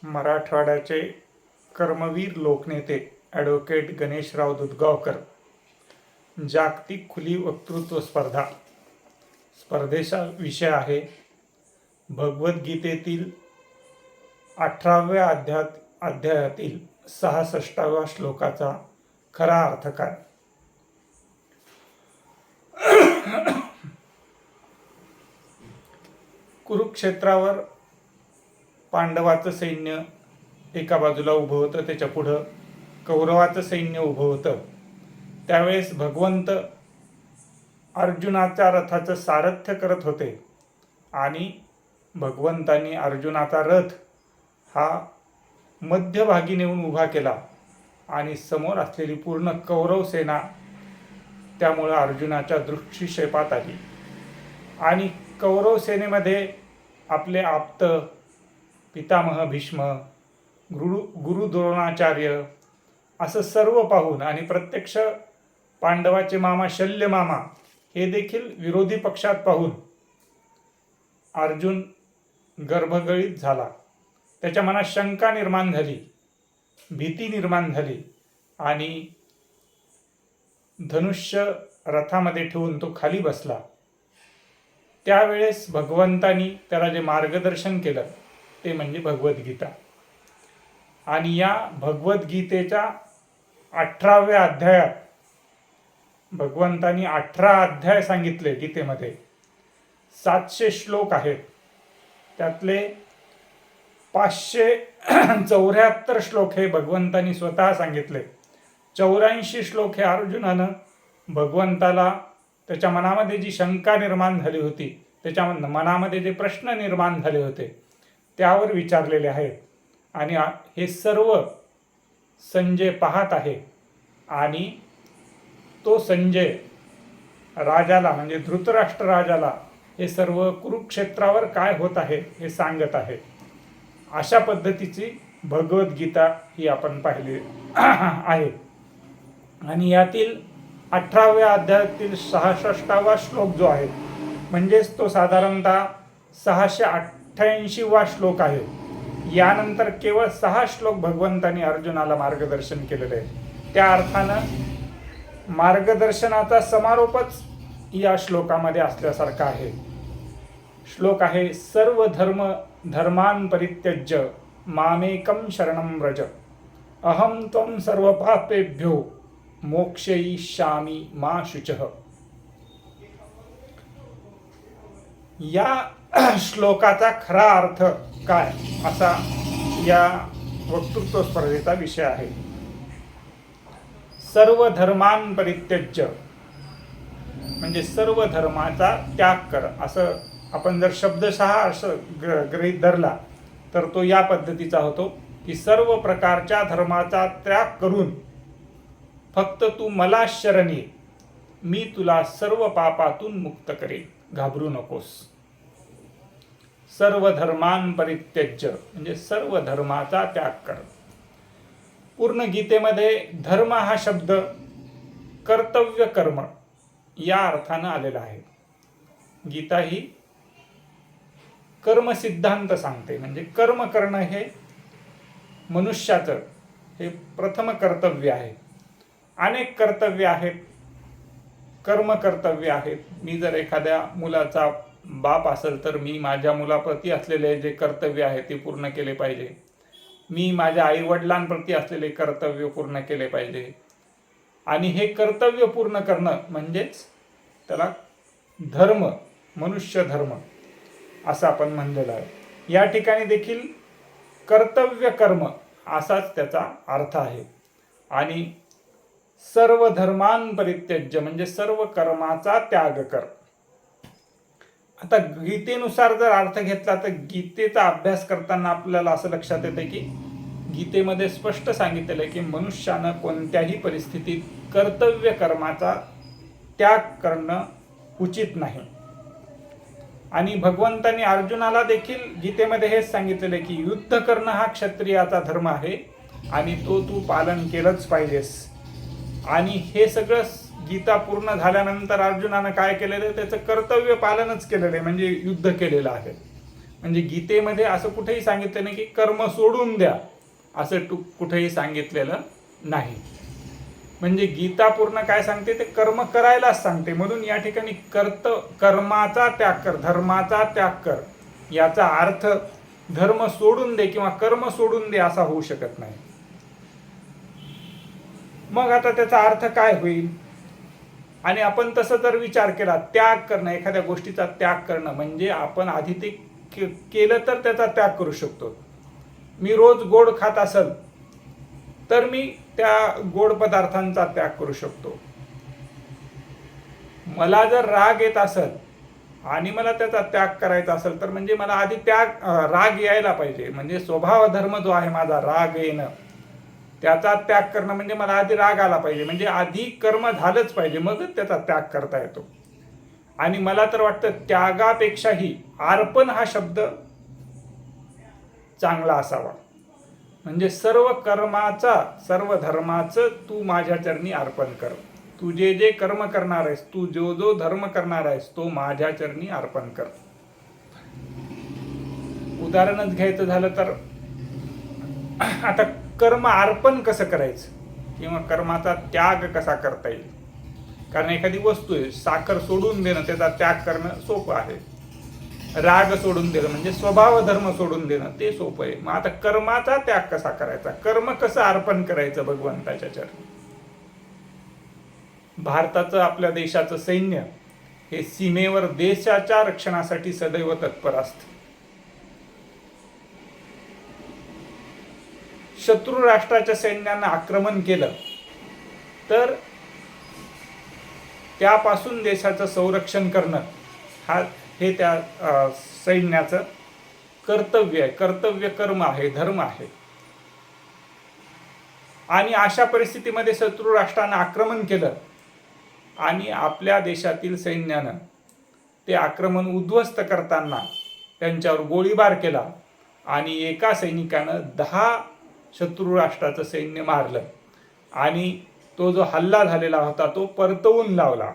मराठवाड्याचे कर्मवीर लोकनेते ॲडव्होकेट गणेशराव दुधगावकर जागतिक खुली वक्तृत्व स्पर्धेचा विषय आहे भगवद्गीतेतील 18व्या अध्यायातील 66व्या श्लोकाचा खरा अर्थ काय. कुरुक्षेत्रावर पांडवाचं सैन्य एका बाजूला उभं होतं, त्याच्या पुढं कौरवाचं सैन्य उभं होतं. त्यावेळेस भगवंत अर्जुनाच्या रथाचं सारथ्य करत होते आणि भगवंतांनी अर्जुनाचा रथ हा मध्यभागी नेऊन उभा केला आणि समोर असलेली पूर्ण कौरव सेना त्यामुळं अर्जुनाच्या दृष्टिक्षेपात आली आणि कौरव सेनेमध्ये आपले आप्त पितामह भीष्म, गुरु द्रोणाचार्य असं सर्व पाहून आणि प्रत्यक्ष पांडवाचे मामा शल्य मामा हे देखील विरोधी पक्षात पाहून अर्जुन गर्भगळीत झाला. त्याच्या मनात शंका निर्माण झाली, भीती निर्माण झाली आणि धनुष्य रथामध्ये ठेवून तो खाली बसला. त्यावेळेस भगवंतानी त्याला जे मार्गदर्शन केलं ते म्हणजे भगवद्गीता. आणि या भगवद्गीतेच्या 18व्या अध्यायात भगवंतानी 18 अध्याय सांगितले. गीतेमध्ये 700 श्लोक आहेत. त्यातले 574 श्लोक हे भगवंतानी स्वतः सांगितले. 84 श्लोक हे अर्जुनानं भगवंताला त्याच्या मनामध्ये जी शंका निर्माण झाली होती, त्याच्या मनामध्ये जे प्रश्न निर्माण झाले होते त्यावर विचारलेले आहेत. आणि हे सर्व संजय पाहत आहे आणि तो संजय राजाला म्हणजे धृतराष्ट्र राजाला हे सर्व कुरुक्षेत्रावर काय होत आहे हे सांगत आहे. अशा पद्धतीची भगवद्गीता ही आपण पाहिली आहे. आणि यातील 18व्या अध्यायातील 66वा श्लोक जो आहे म्हणजेच तो साधारणतः 688वा श्लोक आहे. यानंतर केवळ 6 श्लोक भगवंतांनी अर्जुनाला मार्गदर्शन केलेले आहे. त्या अर्थानं मार्गदर्शनाचा समारोपच या श्लोकामध्ये असल्यासारखा आहे. श्लोक आहे सर्व धर्मान परित्यज्य मामेकं शरणं व्रज अहं त्वं सर्व पापेभ्यो मोक्षयिष्यामि मा शुचः. या श्लोकाचा खरा अर्थ काय असा या वक्तृत्व स्पर्धेचा विषय आहे. सर्व धर्मान परित्यज्य म्हणजे सर्व धर्माचा त्याग कर. असं आपण जर शब्दशः असं गृहीत धरला तर तो या पद्धतीचा होतो की सर्व प्रकारच्या धर्माचा त्याग करून फक्त तू मला शरण ये, मी तुला सर्व पापातून मुक्त करेन, घाबरू नकोस. सर्व धर्मान परित्यज्य म्हणजे सर्व धर्माचा त्याग कर. पूर्ण गीतेमध्ये धर्म हा शब्द कर्तव्य कर्म या अर्थानं आलेला आहे. गीता ही कर्म सिद्धांत सांगते. म्हणजे कर्म करणं हे मनुष्याचं हे प्रथम कर्तव्य आहे. अनेक कर्तव्य आहेत, कर्म कर्तव्य आहेत. मी जर एखाद्या मुलाचा बाप असेल तर मी माझ्या मुलाप्रती असलेले जे कर्तव्य आहे ते पूर्ण केले पाहिजे. मी माझ्या आईवडिलांप्रती असलेले कर्तव्य पूर्ण केले पाहिजे. आणि हे कर्तव्य पूर्ण करणं म्हणजेच त्याला धर्म, मनुष्य धर्म असं आपण म्हणलेलं आहे. या ठिकाणी देखील कर्तव्य कर्म असाच त्याचा अर्थ आहे. आणि सर्व धर्मान परित्यज्य म्हणजे सर्व कर्माचा त्याग कर. आता गीतेनुसार जर अर्थ घेतला तर गीतेचा अभ्यास करताना आपल्याला असं लक्षात येतं की गीतेमध्ये स्पष्ट सांगितलेलं आहे की मनुष्यानं कोणत्याही परिस्थितीत कर्तव्य कर्माचा त्याग करणं उचित नाही. आणि भगवंतांनी अर्जुनाला देखील गीतेमध्ये हेच सांगितलेलं आहे की युद्ध करणं हा क्षत्रियाचा धर्म आहे आणि तो तू पालन केलंच पाहिजेस. आणि हे सगळं गीता पूर्ण झाल्यानंतर अर्जुनानं काय केलेलं आहे त्याचं कर्तव्य पालनच केलेलं आहे म्हणजे युद्ध केलेलं आहे. म्हणजे गीतेमध्ये असं कुठेही सांगितलं नाही की कर्म सोडून द्या, असं कुठेही सांगितलेलं नाही. म्हणजे गीता पूर्ण काय सांगते, ते कर्म करायलाच सांगते. म्हणून या ठिकाणी कर्माचा त्याग कर, धर्माचा त्याग कर, याचा अर्थ धर्म सोडून दे किंवा कर्म सोडून दे असा होऊ शकत नाही. मग आता त्याचा अर्थ काय होईल? आणि आपण तसं जर विचार केला, त्याग करणं, एखाद्या गोष्टीचा त्याग करणं म्हणजे आपण आधी ते केलं तर त्याचा त्याग करू शकतो. मी रोज गोड खात असेल तर मी त्या गोड पदार्थांचा त्याग करू शकतो. मला जर राग येत असेल आणि मला त्याचा त्याग करायचा असेल तर म्हणजे मला आधी राग यायला पाहिजे. म्हणजे स्वभाव धर्म जो आहे माझा, राग येणं, त्याचा त्याग करणं म्हणजे मला आधी राग आला पाहिजे. म्हणजे आधी कर्म झालंच पाहिजे, मगच त्याचा त्याग करता येतो. आणि मला तर वाटतं त्यागापेक्षाही अर्पण हा शब्द चांगला असावा. म्हणजे सर्व कर्माचा, सर्व धर्माचं तू माझ्या चरणी अर्पण कर. तू जे जे कर्म करणार आहेस, तू जो जो धर्म करणार आहेस, तो माझ्या चरणी अर्पण कर. उदाहरणच घ्यायचं झालं तर आता कर्म अर्पण कसं करायचं किंवा कर्माचा त्याग कसा करता येईल? कारण एखादी वस्तू आहे, साखर सोडून देणं, त्याचा त्याग करणं सोपं आहे. राग सोडून देणं म्हणजे स्वभाव धर्म सोडून देणं ते सोपं आहे. मग आता कर्माचा त्याग कसा करायचा, कर्म कसं अर्पण करायचं भगवंताच्या चरणी? भारताचं, आपल्या देशाचं सैन्य हे सीमेवर देशाच्या रक्षणासाठी सदैव तत्पर असतं. शत्रू राष्ट्राच्या सैन्यानं आक्रमण केलं तर त्यापासून देशाचं संरक्षण करणं हे त्या सैन्याचं कर्तव्य आहे, कर्तव्य कर्म आहे, धर्म आहे. आणि अशा परिस्थितीमध्ये शत्रू राष्ट्रानं आक्रमण केलं आणि आपल्या देशातील सैन्यानं ते आक्रमण उद्ध्वस्त करताना त्यांच्यावर गोळीबार केला आणि एका सैनिकानं 10 शत्रू राष्ट्राचं सैन्य मारलं आणि तो जो हल्ला झालेला होता तो परतवून लावला.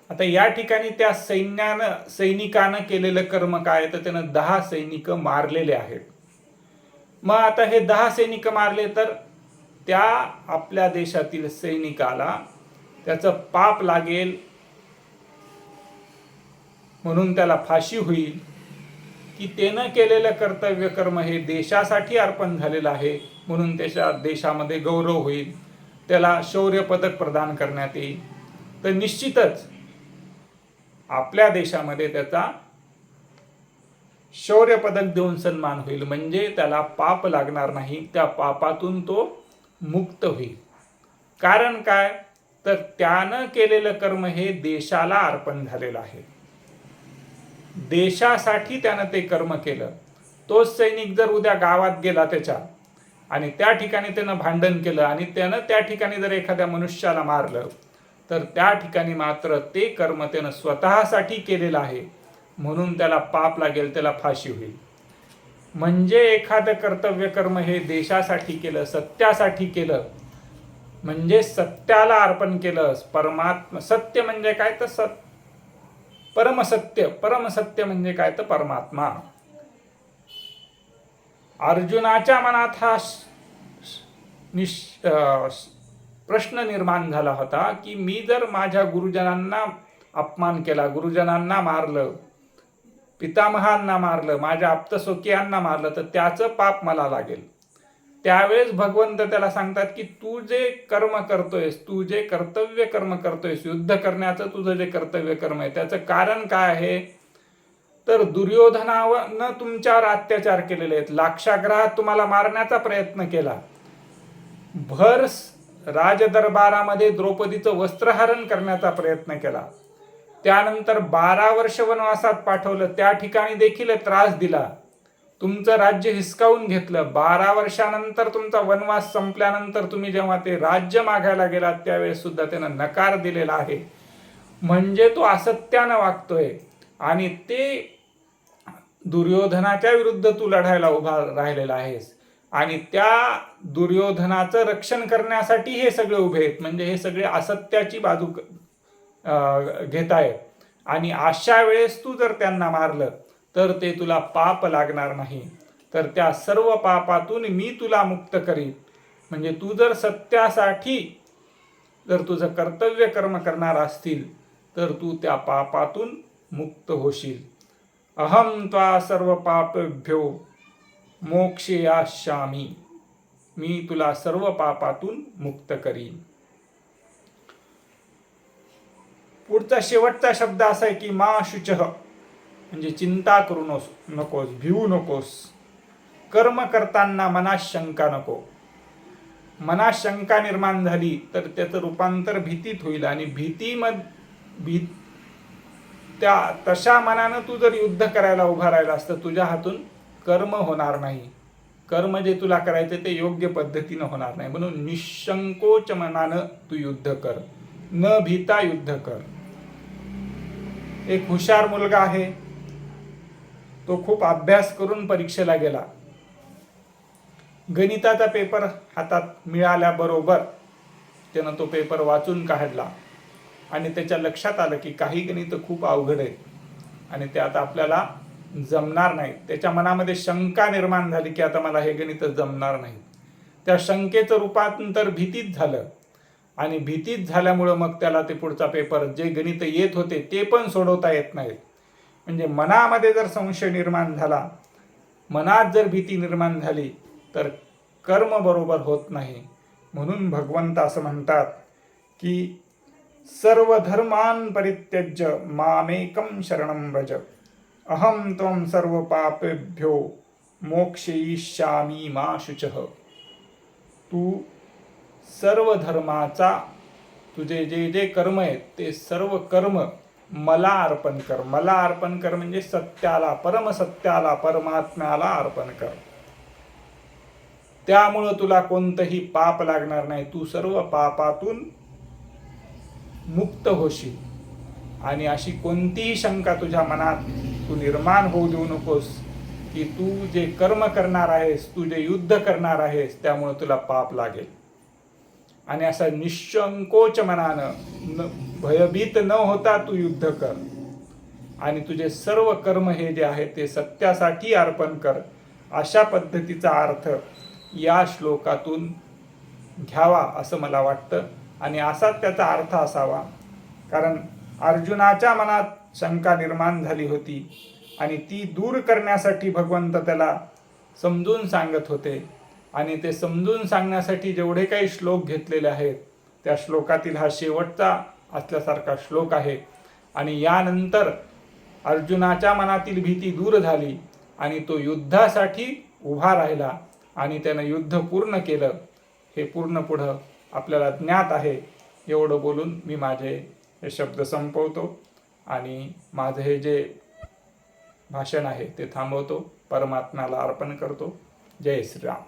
आता या ठिकाणी त्या सैनिकानं केलेलं कर्म काय, तर त्यानं 10 सैनिक मारलेले आहेत. मग आता हे 10 सैनिक मारले तर त्या आपल्या देशातील सैनिकाला त्याचं पाप लागेल, म्हणून त्याला फाशी होईल, की त्यानं केलेलं कर्तव्य कर्म हे देशासाठी अर्पण झालेलं आहे म्हणून त्याच्या देशामध्ये गौरव होईल, त्याला शौर्य पदक प्रदान करण्यात येईल. तर निश्चितच आपल्या देशामध्ये त्याचा शौर्य पदक देऊन सन्मान होईल. म्हणजे त्याला पाप लागणार नाही, त्या पापातून तो मुक्त होईल. कारण काय, तर त्यानं केलेलं कर्म हे देशाला अर्पण झालेलं आहे, देशासाठी त्यानं ते कर्म केलं. तोच सैनिक जर उद्या गावात गेला त्याच्या आणि त्या ठिकाणी त्यानं भांडण केलं आणि त्यानं त्या ठिकाणी जर एखाद्या मनुष्याला मारलं तर त्या ठिकाणी मात्र ते कर्म त्यानं स्वतःसाठी केलेलं आहे म्हणून त्याला पाप लागेल, त्याला फाशी होईल. म्हणजे एखादं कर्तव्य कर्म हे देशासाठी केलं, सत्यासाठी केलं, म्हणजे सत्याला अर्पण केलं. परमात्मा सत्य म्हणजे काय, तर परमसत्य, परमसत्य म्हणजे काय, तर परमात्मा. अर्जुनाच्या मनात हा प्रश्न निर्माण झाला होता की मी जर माझ्या गुरुजनांना अपमान केला, गुरुजनांना मारलं, पितामहांना मारलं, माझ्या आप्तस्वकीयांना मारलं तर त्याचं पाप मला लागेल. त्यावेळेस भगवंत त्याला सांगतात की तू जे कर्म करतोयस, तू जे कर्तव्य कर्म करतोयस, युद्ध करण्याचं तुझं जे कर्तव्य कर्म आहे त्याचं कारण काय आहे, तर दुर्योधनानं तुमच्यावर अत्याचार केलेले आहेत, लाक्षागृहात तुम्हाला मारण्याचा प्रयत्न केला, भर राजदरबारामध्ये द्रौपदीचं वस्त्रहरण करण्याचा प्रयत्न केला, त्यानंतर 12 वर्ष वनवासात पाठवलं, त्या ठिकाणी देखील त्रास दिला, तुमचं राज्य हिसकावून घेतलं. 12 वर्षानंतर तुमचा वनवास संपल्यानंतर तुम्ही जेव्हा ते राज्य मागायला गेलात त्यावेळेस सुद्धा त्यानं नकार दिलेला आहे. म्हणजे तो असत्यानं वागतोय आणि ते दुर्योधनाच्या विरुद्ध तू लढायला उभा राहिलेला आहेस आणि त्या दुर्योधनाचं रक्षण करण्यासाठी हे सगळे उभे आहेत. म्हणजे हे सगळे असत्याची बाजू घेत आहेत आणि अशा वेळेस तू जर त्यांना मारलं तर ते तुला पाप लागणार नाही, तर त्या सर्व पापातून मी तुला मुक्त करीन. म्हणजे तू जर सत्यासाठी जर तुझं कर्तव्य कर्म करणार असतील तर तू त्या पापातून मुक्त होशील. अहम त्वा सर्व पापेभ्यो मोक्षयास्यामी. मी तुला सर्व पापातून मुक्त करीन. पुढचा शेवटचा शब्द असा आहे की मा शुचः, म्हणजे चिंता करू नकोस, भिवू नकोस. कर्म करताना मनात शंका नको. मनात शंका निर्माण झाली तर त्याचं रूपांतर भीतीत होईल, आणि त्या तशा मनानं तू जर युद्ध करायला उभा राहिलास तर तुझ्या हातून कर्म होणार नाही. कर्म जे तुला करायचे ते योग्य पद्धतीनं होणार नाही. म्हणून निशंकोच मनानं तू युद्ध कर, न भीता युद्ध कर. एक हुशार मुलगा आहे, तो खूप अभ्यास करून परीक्षेला गेला. गणिताचा पेपर हातात मिळाल्याबरोबर त्यानं तो पेपर वाचून काढला आणि त्याच्या लक्षात आलं की काही गणित खूप अवघड आहेत आणि ते आता आपल्याला जमणार नाही. त्याच्या मनामध्ये शंका निर्माण झाली की आता मला हे गणित जमणार नाही. त्या शंकेचं रूपांतर भीतीत झालं, आणि भीतीत झाल्यामुळं मग त्याला ते पुढचा पेपर जे गणित येत होते ते पण सोडवता येत नाहीत. म्हणजे मनामध्ये जर संशय निर्माण झाला, मनात जर भीती निर्माण झाली तर कर्म बरोबर होत नाही. म्हणून भगवंत असं म्हणतात की सर्व धर्मान परित्यज्य मामेकं शरणं व्रज, अहम त्वं सर्व पापेभ्यो मोक्षयिष्यामि मा शुचः. तू सर्व धर्माचा, तुझे जे जे कर्म आहेत ते सर्व कर्म मला अर्पण कर. मला अर्पण कर म्हणजे सत्याला, परमसत्याला, परमात्म्याला अर्पण कर. त्यामुळं तुला कोणतंही पाप लागणार नाही. तू सर्व पापातून मुक्त होशील. आणि अशी कोणतीही शंका तुझ्या मनात तू निर्माण होऊ देऊ नकोस की तू जे कर्म करणार आहेस, तू जे युद्ध करणार आहेस त्यामुळे तुला पाप लागेल. आणि असं निशंकोच मनानं, भयभीत न होता तू युद्ध कर आणि तुझे सर्व कर्म हे जे आहे ते सत्यासाठी अर्पण कर. अशा पद्धतीचा अर्थ या श्लोकातून घ्यावा असं मला वाटतं, आणि असाच त्याचा अर्थ असावा. कारण अर्जुनाच्या मनात शंका निर्माण झाली होती आणि ती दूर करण्यासाठी भगवंत त्याला समजून सांगत होते. आणि ते समजून सांगण्यासाठी जेवढे काही श्लोक घेतलेले आहेत त्या श्लोकातील हा शेवटचा असल्यासारखा श्लोक आहे. आणि यानंतर अर्जुनाच्या मनातील भीती दूर झाली आणि तो युद्धासाठी उभा राहिला आणि त्यानं युद्ध पूर्ण केलं. हे पूर्ण पुढं आपल्याला ज्ञात आहे. एवढं बोलून मी माझे हे शब्द संपवतो आणि माझं हे जे भाषण आहे ते थांबवतो. परमात्म्याला अर्पण करतो. जय श्रीराम.